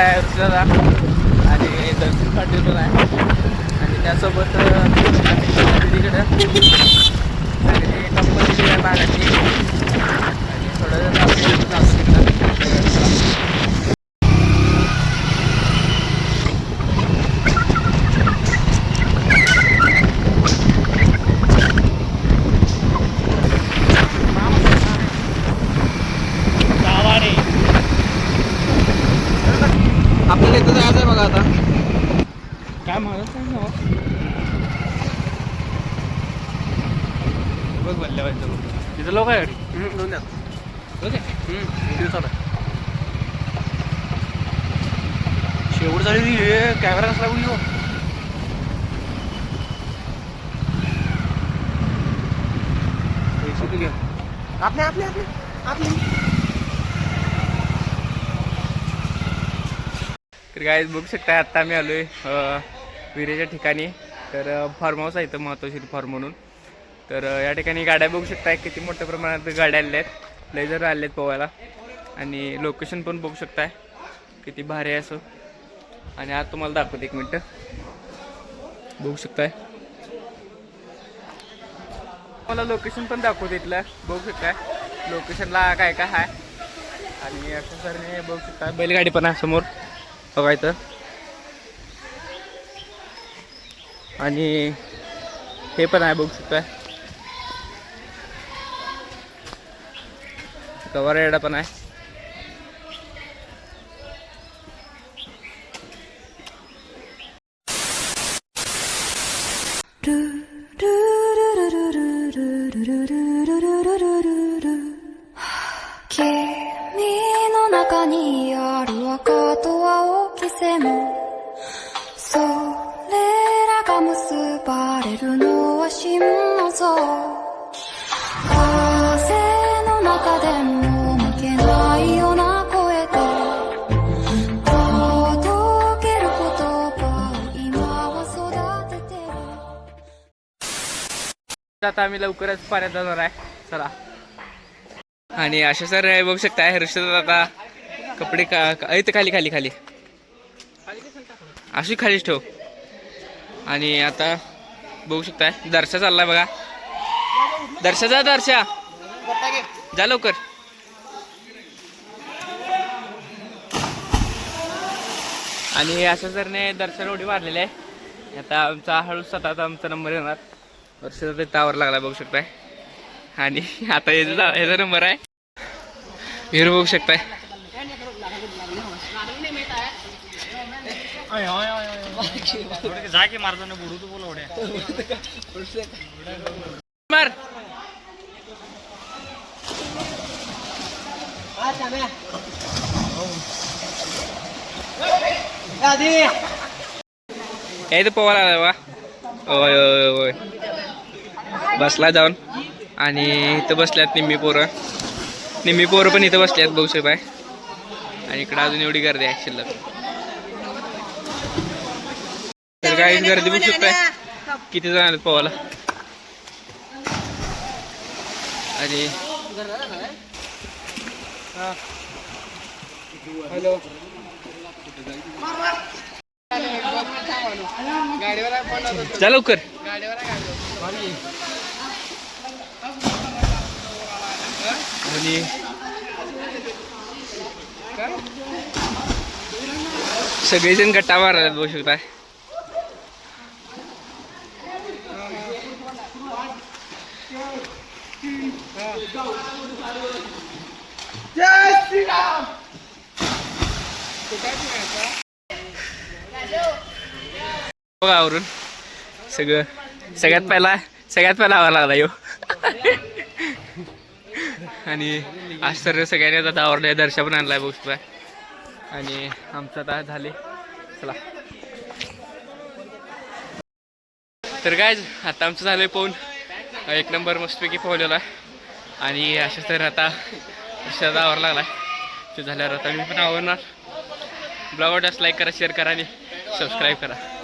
आहे ऋषाला आणि दर्शन पाटील पण आहे आणि त्यासोबत तिकडे सगळी कंपनी आहे भागाची आणि थोडं जण आपल्याला इथं जायचं आहे बघा आता काय म्हणत नाही ना बघ बोलल्या पाहिजे तिथं लोक आहे दोन द्या ओके दिवसाला शेवट झाली कॅमेरा कसला बघ आपले आपले आपले आपले तर काय बघू शकता आत्ता आम्ही आलोय विहिरीच्या ठिकाणी तर फार्म हाऊस आहे इथं महत्त्वशीर फार्म म्हणून तर या ठिकाणी गाड्या बघू शकताय किती मोठ्या प्रमाणात गाड्या आलेल्या आहेत लेझर आले आहेत पोहायला आणि लोकेशन पण बघू शकताय किती भारी आहे असं आणि आज तुम्हाला दाखवते एक मिनटं बघू शकताय मला लोकेशन पण दाखवते इथलं बघू शकताय लोकेशनला काय काय आहे आणि असं सर बघू शकता बैलगाडी पण आहे समोर बघा इथं आणि हे पण आहे बघू शकताय कवर रेडा पण आहे आता आम्ही लवकरच पाण्यात जाणार आहे चला आणि अशा सर बघू शकताय ऋषात आता कपडे इथं खाली खाली खाली अशी खालीच ठेव आणि आता बघू शकताय दर्शा चाललाय बघा दर्शा जा दर्शा जा लवकर आणि अशा सरने दर्शन उडी मारलेली आहे आता आमचा हळूच आता आमचा नंबर येणार वर्षाचा टावर लागला बघू शकताय आणि आता याचा नंबर आहे हिरो बघू शकताय जाके मारताना बुडू तू बोल मार हे तर पोवा लागला बा होय होय होय बसला जाऊन आणि इथं बसल्यात निम्मी पोरं पण इथं बसल्यात बघू शकताय आणि इकडं अजून एवढी गर्दी आहे शिल्लक तर काही गर्दी बघू शकताय किती जण आलेत पोहायला आणि हॅलो जा लवकर आणि सगळेजण गट्टा मारायला बघू शकताय जय श्रीराम बघा आवरून सगळ्यात पहिला आवा लागला यो आणि आज तर सगळ्यांनी आता आवडलाय दर्शन पण आणलाय बघू शकताय आणि आमचं आता झाले चला तर काय आता आमचं झालंय पोहून एक नंबर मस्तपैकी पोहलेला आणि अशा तर आता रस्त्याचा आवर लागलाय ते झाल्यावर आता मी पण आवरणार ब्लॉग आवडल्यास लाईक करा शेअर करा आणि सबस्क्राईब करा